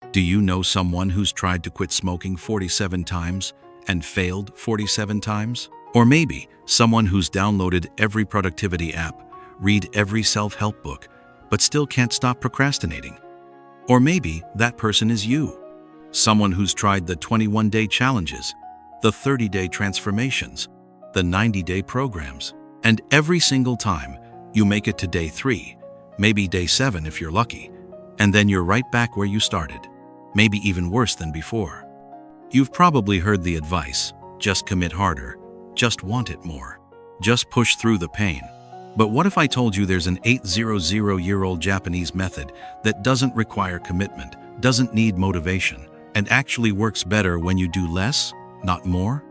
Do you know someone who's tried to quit smoking 47 times and failed 47 times? Or maybe someone who's downloaded every productivity app, read every self-help book, but still can't stop procrastinating. Or maybe that person is you. Someone who's tried the 21-day challenges, the 30-day transformations, the 90-day programs, and every single time you make it to day 3, maybe day 7 if you're lucky, and then you're right back where you started, maybe even worse than before. You've probably heard the advice, just commit harder, just want it more, just push through the pain. But what if I told you there's an 800-year-old Japanese method that doesn't require commitment, doesn't need motivation, and actually works better when you do less, not more?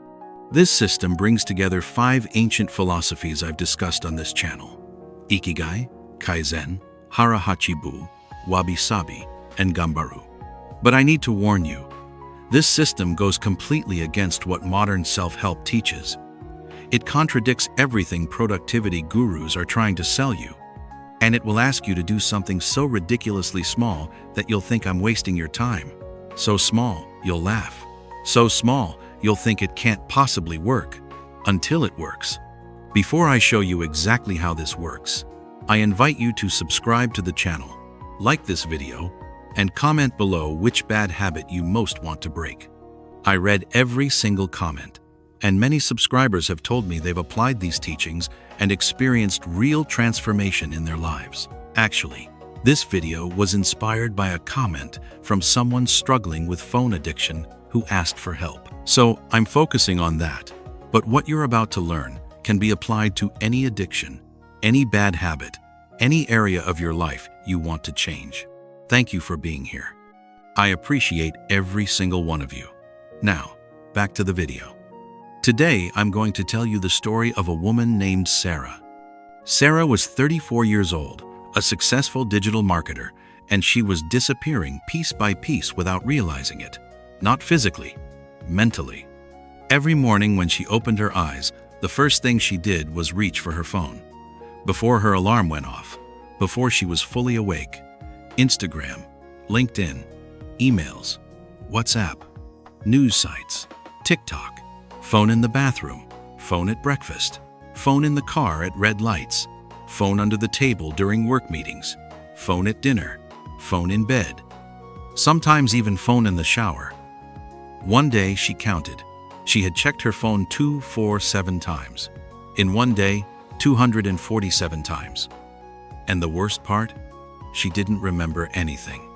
This system brings together 5 ancient philosophies I've discussed on this channel: Ikigai, Kaizen, Hara-Hachi-Bu, Wabi-Sabi, and Gambaru. But I need to warn you, this system goes completely against what modern self-help teaches. It contradicts everything productivity gurus are trying to sell you. And it will ask you to do something so ridiculously small that you'll think I'm wasting your time. So small, you'll laugh. So small, you'll think it can't possibly work, until it works. Before I show you exactly how this works, I invite you to subscribe to the channel, like this video, and comment below which bad habit you most want to break. I read every single comment, and many subscribers have told me they've applied these teachings and experienced real transformation in their lives. Actually, this video was inspired by a comment from someone struggling with phone addiction who asked for help. So I'm focusing on that, but what you're about to learn can be applied to any addiction, any bad habit, any area of your life you want to change. Thank you for being here. I appreciate every single one of you. Now, back to the video. Today, I'm going to tell you the story of a woman named Sarah. Sarah was 34 years old, a successful digital marketer, and she was disappearing piece by piece without realizing it. Not physically, mentally. Every morning when she opened her eyes, the first thing she did was reach for her phone. Before her alarm went off, before she was fully awake, Instagram, LinkedIn, emails, WhatsApp, news sites, TikTok, phone in the bathroom, phone at breakfast, phone in the car at red lights, phone under the table during work meetings, phone at dinner, phone in bed, sometimes even phone in the shower. One day she counted. She had checked her phone 247 times. In one day, 247 times. And the worst part? She didn't remember anything.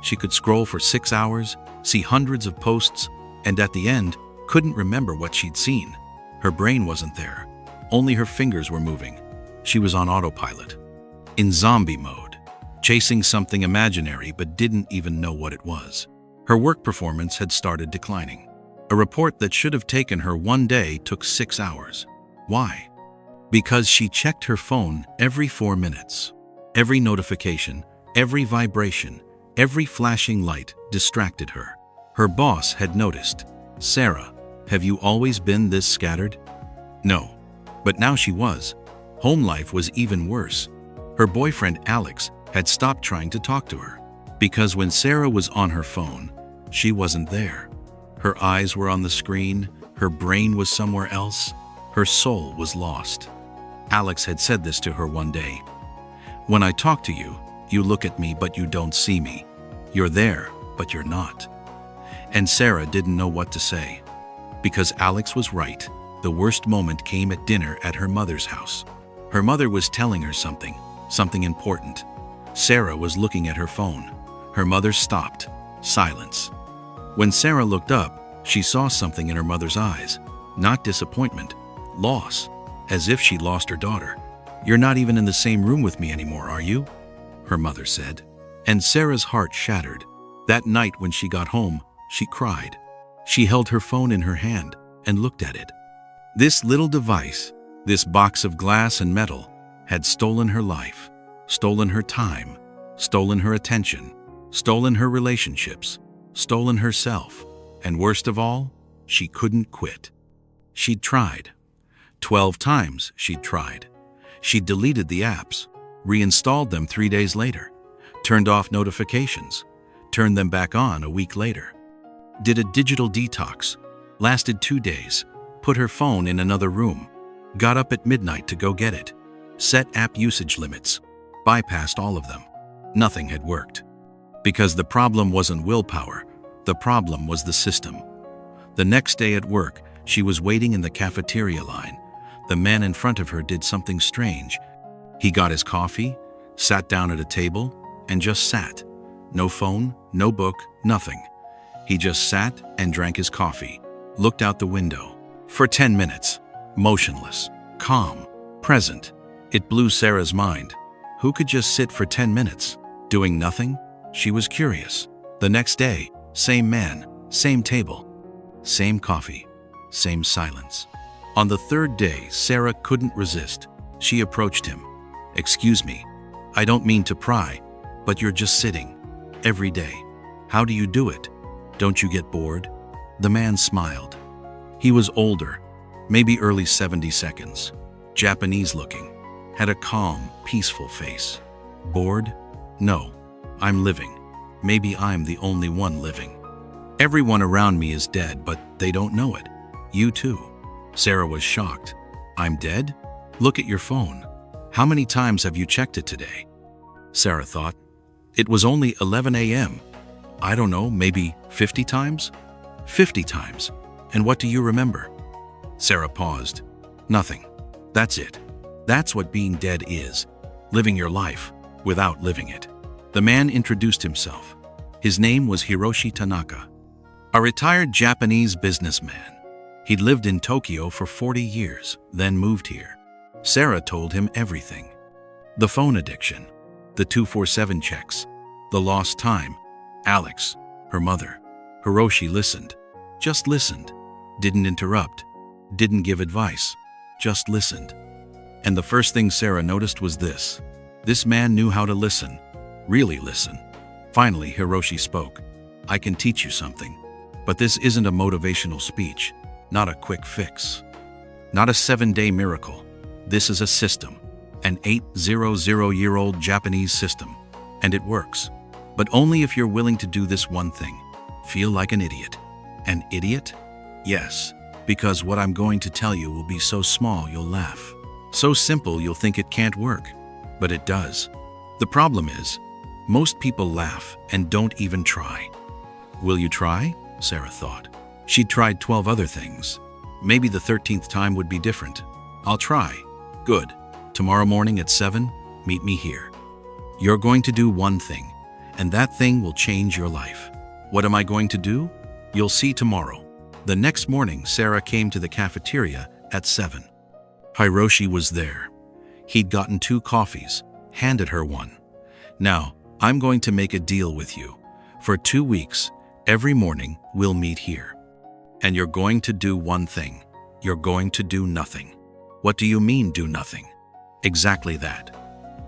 She could scroll for 6 hours, see hundreds of posts, and at the end, couldn't remember what she'd seen. Her brain wasn't there. Only her fingers were moving. She was on autopilot, in zombie mode, chasing something imaginary but didn't even know what it was. Her work performance had started declining. A report that should have taken her 1 day took 6 hours. Why? Because she checked her phone every 4 minutes. Every notification, every vibration, every flashing light distracted her. Her boss had noticed. "Sarah, have you always been this scattered?" No, but now she was. Home life was even worse. Her boyfriend Alex had stopped trying to talk to her, because when Sarah was on her phone, she wasn't there. Her eyes were on the screen, her brain was somewhere else, her soul was lost. Alex had said this to her one day. "When I talk to you, you look at me but you don't see me. You're there, but you're not." And Sarah didn't know what to say. Because Alex was right, the worst moment came at dinner at her mother's house. Her mother was telling her something important. Sarah was looking at her phone. Her mother stopped. Silence. When Sarah looked up, she saw something in her mother's eyes. Not disappointment, loss, as if she'd lost her daughter. "You're not even in the same room with me anymore, are you?" her mother said. And Sarah's heart shattered. That night when she got home, she cried. She held her phone in her hand and looked at it. This little device, this box of glass and metal, had stolen her life, stolen her time, stolen her attention, stolen her relationships, stolen herself, and worst of all, she couldn't quit. She'd tried. 12 times she'd tried. She'd deleted the apps, reinstalled them 3 days later, turned off notifications, turned them back on a week later. Did a digital detox, lasted 2 days, put her phone in another room, got up at midnight to go get it, set app usage limits, bypassed all of them. Nothing had worked. Because the problem wasn't willpower, the problem was the system. The next day at work, she was waiting in the cafeteria line. The man in front of her did something strange. He got his coffee, sat down at a table, and just sat. No phone, no book, nothing. He just sat and drank his coffee, looked out the window. For 10 minutes, motionless, calm, present. It blew Sarah's mind. Who could just sit for 10 minutes, doing nothing? She was curious. The next day, same man, same table, same coffee, same silence. On the third day, Sarah couldn't resist. She approached him. "Excuse me, I don't mean to pry, but you're just sitting. Every day. How do you do it? Don't you get bored?" The man smiled. He was older, maybe early 70s, Japanese looking, had a calm, peaceful face. Bored? No, I'm living. Maybe I'm the only one living. Everyone around me is dead, but they don't know it. You too. Sarah was shocked. I'm dead? Look at your phone. How many times have you checked it today? Sarah thought. It was only 11 a.m. I don't know, maybe 50 times? 50 times. And what do you remember? Sarah paused. Nothing. That's it. That's what being dead is. Living your life without living it. The man introduced himself. His name was Hiroshi Tanaka, a retired Japanese businessman. He'd lived in Tokyo for 40 years, then moved here. Sarah told him everything. The phone addiction, the 24/7 checks, the lost time, Alex, her mother. Hiroshi listened. Just listened. Didn't interrupt. Didn't give advice. Just listened. And the first thing Sarah noticed was this. This man knew how to listen. Really listen. Finally, Hiroshi spoke. I can teach you something. But this isn't a motivational speech. Not a quick fix. Not a 7-day miracle. This is a system. An 800-year-old Japanese system. And it works. But only if you're willing to do this one thing. Feel like an idiot. An idiot? Yes. Because what I'm going to tell you will be so small you'll laugh. So simple you'll think it can't work. But it does. The problem is, most people laugh and don't even try. Will you try? Sarah thought. She'd tried 12 other things. Maybe the 13th time would be different. I'll try. Good. Tomorrow morning at 7, meet me here. You're going to do one thing, and that thing will change your life. What am I going to do? You'll see tomorrow. The next morning, Sarah came to the cafeteria at 7. Hiroshi was there. He'd gotten 2 coffees, handed her one. Now, I'm going to make a deal with you. For 2 weeks, every morning, we'll meet here. And you're going to do one thing. You're going to do nothing. What do you mean, do nothing? Exactly that.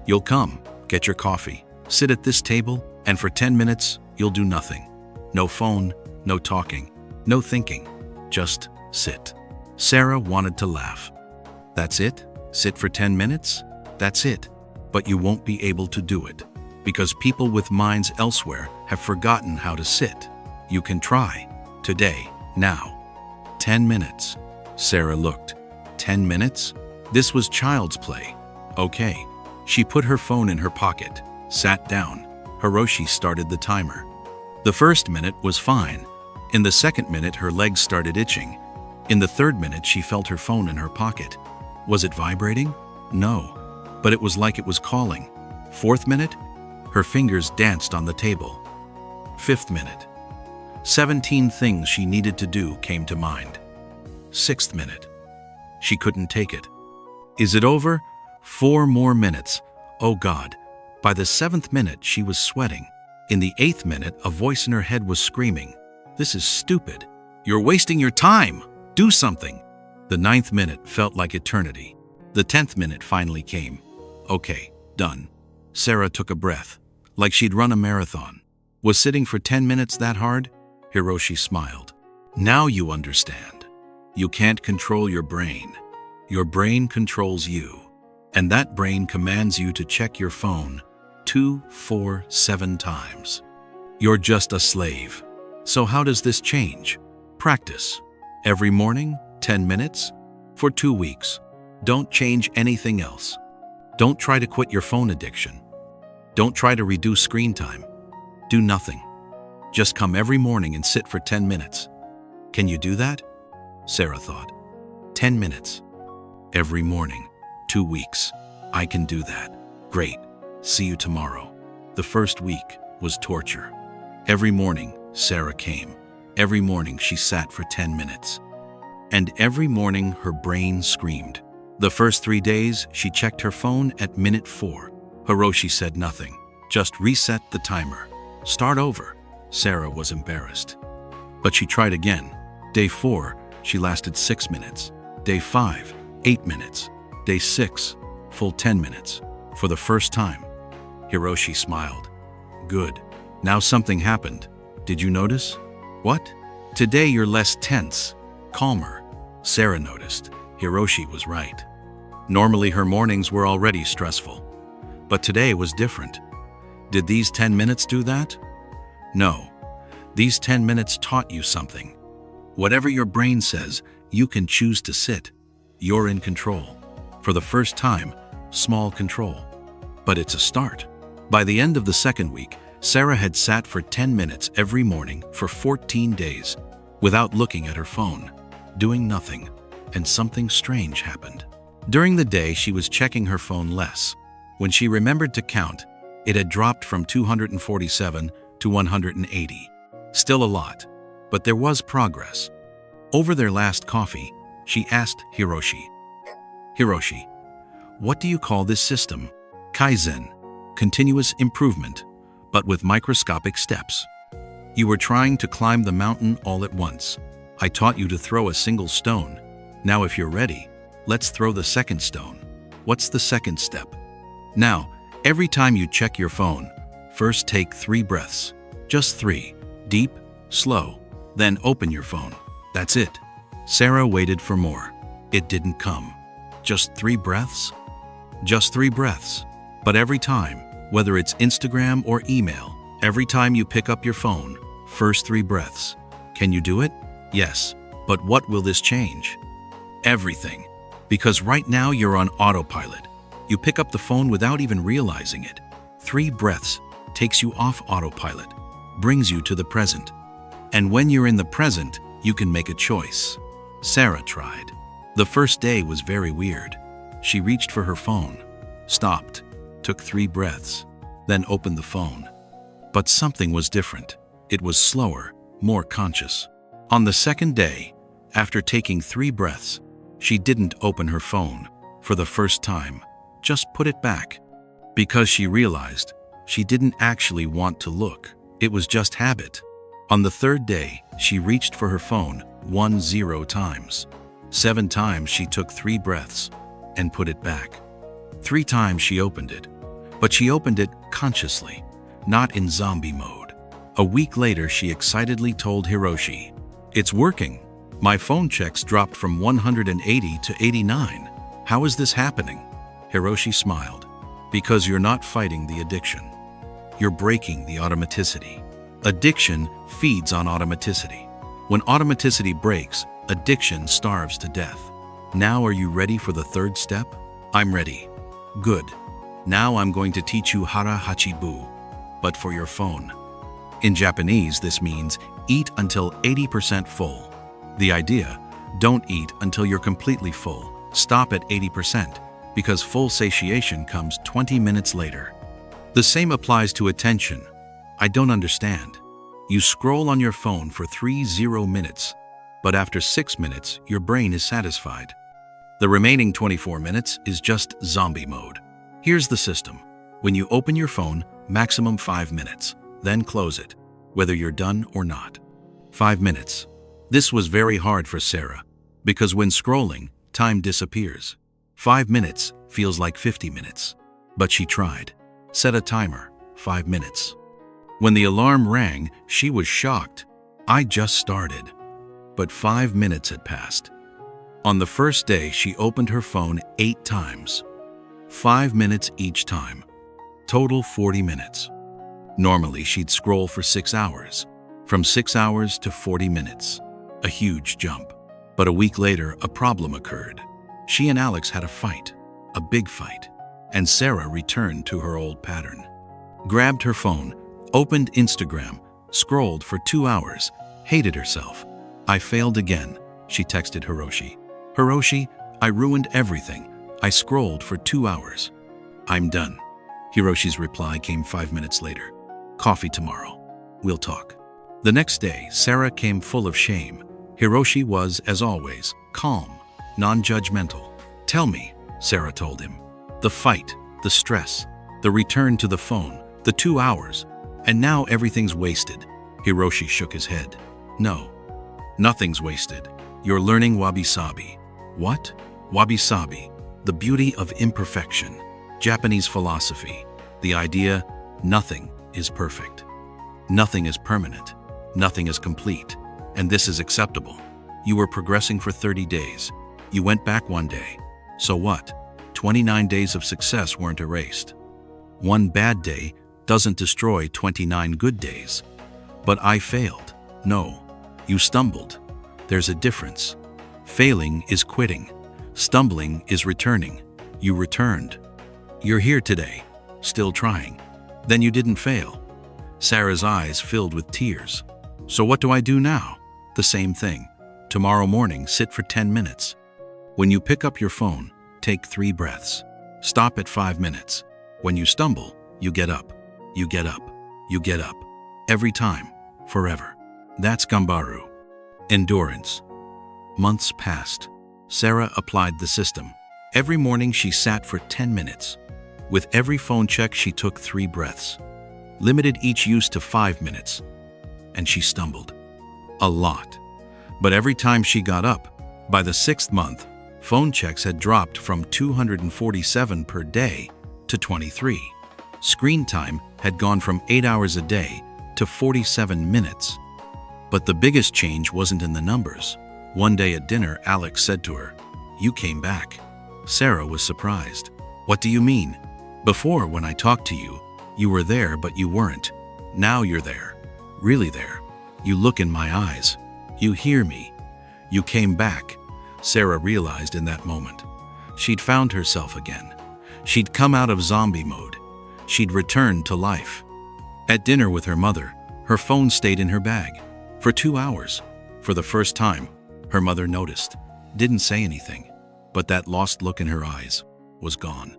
You'll come, get your coffee, sit at this table, and for 10 minutes, you'll do nothing. No phone, no talking, no thinking. Just sit. Sarah wanted to laugh. That's it? Sit for 10 minutes? That's it. But you won't be able to do it. Because people with minds elsewhere have forgotten how to sit. You can try. Today. Now. 10 minutes. Sarah looked. 10 minutes? This was child's play. Okay. She put her phone in her pocket, sat down. Hiroshi started the timer. The first minute was fine. In the second minute, her legs started itching. In the third minute, she felt her phone in her pocket. Was it vibrating? No. But it was like it was calling. Fourth minute, her fingers danced on the table. Fifth minute, 17 things she needed to do came to mind. Sixth minute, she couldn't take it. Is it over? 4 more minutes. Oh God. By the 7th minute, she was sweating. In the 8th minute, a voice in her head was screaming, "This is stupid. You're wasting your time. Do something." The 9th minute felt like eternity. The 10th minute finally came. Okay, done. Sarah took a breath, like she'd run a marathon. Was sitting for 10 minutes that hard? Hiroshi smiled. Now you understand. You can't control your brain. Your brain controls you. And that brain commands you to check your phone 2, 4, 7 times. You're just a slave. So how does this change? Practice. Every morning, 10 minutes? For 2 weeks. Don't change anything else. Don't try to quit your phone addiction. Don't try to reduce screen time. Do nothing. Just come every morning and sit for 10 minutes. Can you do that? Sarah thought. 10 minutes. Every morning. 2 weeks. I can do that. Great. See you tomorrow. The first week was torture. Every morning, Sarah came. Every morning she sat for 10 minutes. And every morning her brain screamed. The first 3 days, she checked her phone at minute 4. Hiroshi said nothing. Just reset the timer. Start over. Sarah was embarrassed. But she tried again. Day 4, she lasted 6 minutes. Day 5, 8 minutes. Day 6, full 10 minutes. For the first time. Hiroshi smiled. Good. Now something happened. Did you notice? What? Today you're less tense, calmer. Sarah noticed. Hiroshi was right. Normally her mornings were already stressful. But today was different. Did these 10 minutes do that? No. These 10 minutes taught you something. Whatever your brain says, you can choose to sit. You're in control. For the first time, small control. But it's a start. By the end of the second week, Sarah had sat for 10 minutes every morning for 14 days, without looking at her phone, doing nothing, and something strange happened. During the day, she was checking her phone less. When she remembered to count, it had dropped from 247 to 180. Still a lot, but there was progress. Over their last coffee, she asked Hiroshi, "Hiroshi, what do you call this system?" Kaizen, continuous improvement, but with microscopic steps. You were trying to climb the mountain all at once. I taught you to throw a single stone. Now if you're ready, let's throw the second stone. What's the second step? Now, every time you check your phone, first take 3 breaths. Just 3. Deep, slow. Then open your phone. That's it. Sarah waited for more. It didn't come. Just 3 breaths? Just 3 breaths. But every time, whether it's Instagram or email, every time you pick up your phone, first 3 breaths. Can you do it? Yes. But what will this change? Everything. Because right now you're on autopilot. You pick up the phone without even realizing it. 3 breaths takes you off autopilot, brings you to the present. And when you're in the present, you can make a choice. Sarah tried. The first day was very weird. She reached for her phone, stopped, took 3 breaths, then opened the phone. But something was different. It was slower, more conscious. On the second day, after taking 3 breaths, she didn't open her phone for the first time, just put it back. Because she realized she didn't actually want to look. It was just habit. On the third day, she reached for her phone 10 times. 7 times she took 3 breaths and put it back. 3 times she opened it, but she opened it consciously, not in zombie mode. A week later, she excitedly told Hiroshi, "It's working. My phone checks dropped from 180 to 89. How is this happening?" Hiroshi smiled. "Because you're not fighting the addiction. You're breaking the automaticity. Addiction feeds on automaticity. When automaticity breaks, addiction starves to death. Now are you ready for the third step?" "I'm ready." "Good. Now I'm going to teach you hara hachibu, but for your phone." In Japanese, this means eat until 80% full. The idea, don't eat until you're completely full. Stop at 80%, because full satiation comes 20 minutes later. The same applies to attention. I don't understand. You scroll on your phone for 30 minutes, but after 6 minutes, your brain is satisfied. The remaining 24 minutes is just zombie mode. Here's the system. When you open your phone, maximum 5 minutes, then close it, whether you're done or not. 5 minutes. This was very hard for Sarah, because when scrolling, time disappears. 5 minutes feels like 50 minutes. But she tried. Set a timer, 5 minutes. When the alarm rang, she was shocked. I just started. But 5 minutes had passed. On the first day, she opened her phone 8 times. 5 minutes each time. Total 40 minutes. Normally, she'd scroll for 6 hours. From 6 hours to 40 minutes. A huge jump. But a week later, a problem occurred. She and Alex had a fight. A big fight. And Sarah returned to her old pattern. Grabbed her phone, opened Instagram, scrolled for 2 hours, hated herself. "I failed again," she texted Hiroshi. "Hiroshi, I ruined everything. I scrolled for 2 hours. I'm done." Hiroshi's reply came 5 minutes later. "Coffee tomorrow. We'll talk." The next day, Sarah came full of shame. Hiroshi was, as always, calm, non-judgmental. "Tell me," Sarah told him. "The fight, the stress, the return to the phone, the 2 hours, and now everything's wasted." Hiroshi shook his head. "No, nothing's wasted. You're learning Wabi-Sabi." "What?" "Wabi-Sabi, the beauty of imperfection. Japanese philosophy. The idea, nothing is perfect. Nothing is permanent. Nothing is complete. And this is acceptable. You were progressing for 30 days. You went back one day. So what? 29 days of success weren't erased. One bad day doesn't destroy 29 good days. But I failed. No, you stumbled. There's a difference. Failing is quitting. Stumbling is returning. You returned. You're here today, still trying. Then you didn't fail." Sarah's eyes filled with tears. "So what do I do now?" "The same thing. Tomorrow morning, sit for 10 minutes. When you pick up your phone, take 3 breaths. Stop at 5 minutes. When you stumble, you get up. You get up. You get up. Every time. Forever. That's Gambaru. Endurance." Months passed. Sarah applied the system. Every morning she sat for 10 minutes. With every phone check, she took 3 breaths. Limited each use to 5 minutes. And she stumbled. A lot. But every time she got up, by the 6th month, phone checks had dropped from 247 per day to 23. Screen time had gone from 8 hours a day to 47 minutes. But the biggest change wasn't in the numbers. One day at dinner, Alex said to her, "You came back." Sarah was surprised. "What do you mean? Before, when I talked to you, you were there but you weren't. Now you're there. Really there. You look in my eyes. You hear me. You came back." Sarah realized in that moment. She'd found herself again. She'd come out of zombie mode. She'd returned to life. At dinner with her mother, her phone stayed in her bag. For 2 hours. For the first time, her mother noticed. Didn't say anything. But that lost look in her eyes was gone.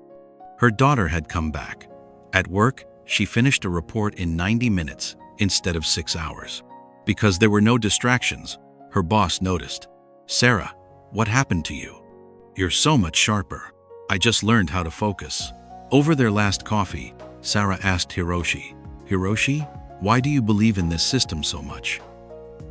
Her daughter had come back. At work, she finished a report in 90 minutes instead of 6 hours. Because there were no distractions, her boss noticed. "Sarah, what happened to you? You're so much sharper." "I just learned how to focus." Over their last coffee, Sarah asked Hiroshi, "Hiroshi, why do you believe in this system so much?"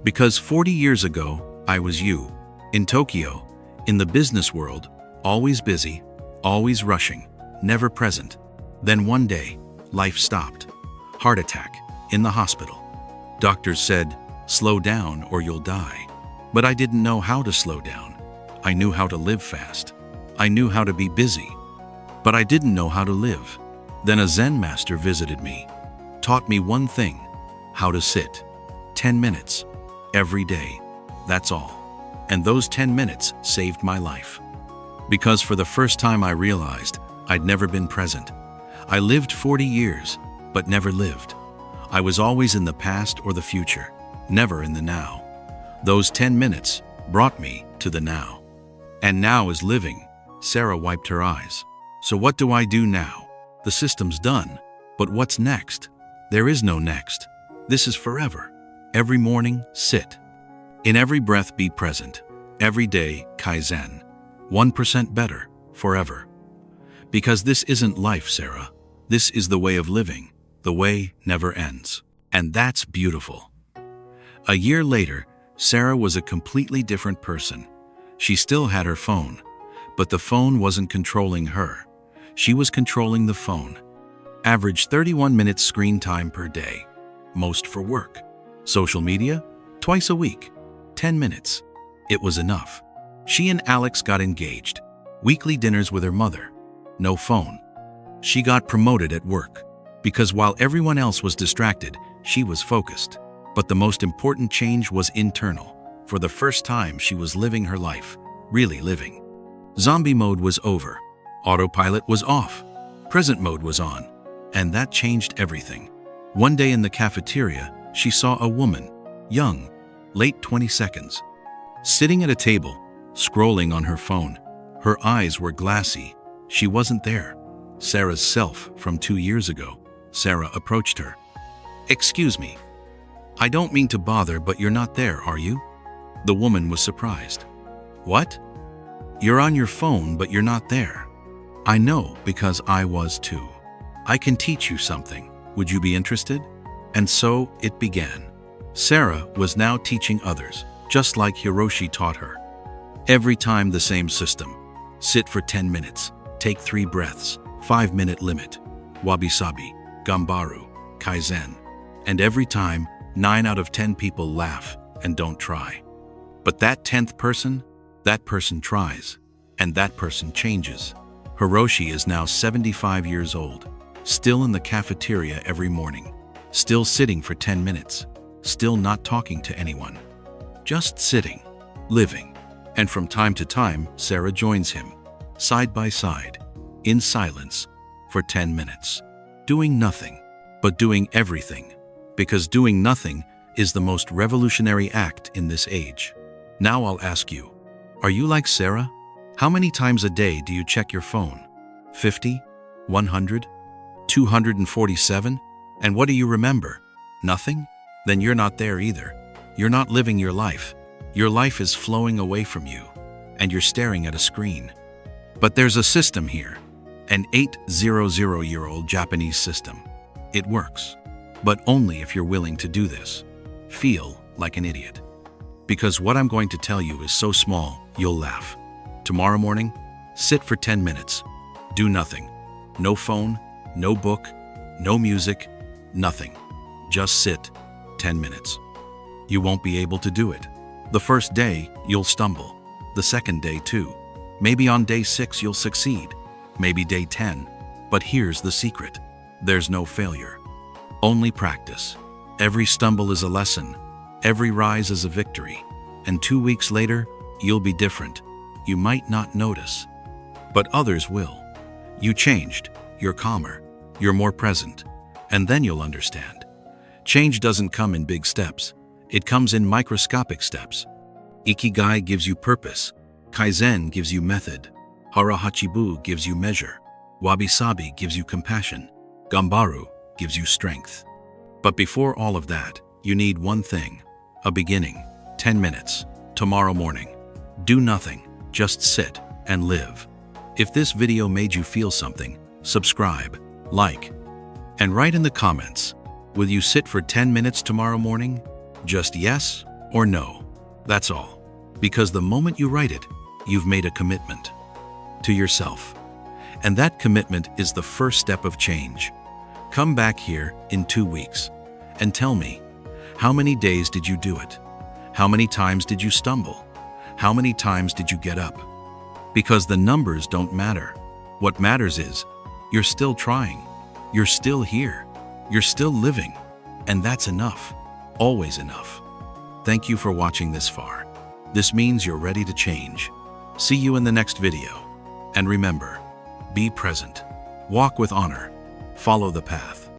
"Because 40 years ago, I was you. In Tokyo, in the business world, always busy, always rushing, never present. Then one day, life stopped. Heart attack, in the hospital. Doctors said, 'Slow down or you'll die.' But I didn't know how to slow down. I knew how to live fast. I knew how to be busy. But I didn't know how to live. Then a Zen master visited me, taught me one thing, how to sit. 10 minutes, every day. That's all. And those 10 minutes saved my life. Because for the first time I realized I'd never been present. I lived 40 years, but never lived. I was always in the past or the future, never in the now. Those 10 minutes brought me to the now. And now is living." Sarah wiped her eyes. "So what do I do now? The system's done. But what's next? There is no next. This is forever. Every morning, sit. In every breath, be present. Every day, Kaizen. 1% better, forever. Because this isn't life, Sarah. This is the way of living. The way never ends. And that's beautiful." A year later, Sarah was a completely different person. She still had her phone, but the phone wasn't controlling her. She was controlling the phone. Average 31 minutes screen time per day. Most for work. Social media? Twice a week. 10 minutes. It was enough. She and Alex got engaged. Weekly dinners with her mother. No phone. She got promoted at work. Because while everyone else was distracted, she was focused. But the most important change was internal. For the first time, she was living her life, really living. Zombie mode was over. Autopilot was off. Present mode was on. And that changed everything. One day in the cafeteria, she saw a woman, young, late 20s, sitting at a table, scrolling on her phone. Her eyes were glassy. She wasn't there. Sarah's self from 2 years ago. Sarah approached her. "Excuse me. I don't mean to bother, but you're not there, are you?" The woman was surprised. "What? You're on your phone, but you're not there." "I know, because I was too. I can teach you something. Would you be interested?" And so it began. Sarah was now teaching others, just like Hiroshi taught her. Every time the same system. Sit for 10 minutes. Take 3 breaths. 5-minute limit. Wabi-Sabi, Gambaru, Kaizen. And every time, 9 out of 10 people laugh and don't try. But that 10th person, that person tries, and that person changes. Hiroshi is now 75 years old, still in the cafeteria every morning, still sitting for 10 minutes, still not talking to anyone. Just sitting, living. And from time to time, Sarah joins him, side by side, in silence, for 10 minutes. Doing nothing, but doing everything. Because doing nothing is the most revolutionary act in this age. Now I'll ask you, are you like Sarah? How many times a day do you check your phone? 50? 100? 247? And what do you remember? Nothing? Then you're not there either. You're not living your life. Your life is flowing away from you, and you're staring at a screen. But there's a system here, an 800-year-old Japanese system. It works, but only if you're willing to do this. Feel like an idiot. Because what I'm going to tell you is so small, you'll laugh. Tomorrow morning, sit for 10 minutes. Do nothing. No phone, no book, no music, nothing. Just sit 10 minutes. You won't be able to do it. The first day, you'll stumble. The second day, too. Maybe on day 6, you'll succeed. Maybe day 10. But here's the secret. There's no failure. Only practice. Every stumble is a lesson. Every rise is a victory. And 2 weeks later, you'll be different. You might not notice, but others will. You changed. You're calmer. You're more present. And then you'll understand. Change doesn't come in big steps. It comes in microscopic steps. Ikigai gives you purpose. Kaizen gives you method. Hara-Hachibu gives you measure. Wabi-Sabi gives you compassion. Gambaru gives you strength. But before all of that, you need one thing. A beginning. 10 minutes. Tomorrow morning. Do nothing. Just sit and live. If this video made you feel something, subscribe, like, and write in the comments. Will you sit for 10 minutes tomorrow morning? Just yes or no. That's all. Because the moment you write it, you've made a commitment to yourself. And that commitment is the first step of change. Come back here in 2 weeks and tell me, how many days did you do it? How many times did you stumble? How many times did you get up? Because the numbers don't matter. What matters is, you're still trying. You're still here. You're still living. And that's enough. Always enough. Thank you for watching this far. This means you're ready to change. See you in the next video. And remember, be present. Walk with honor. Follow the path.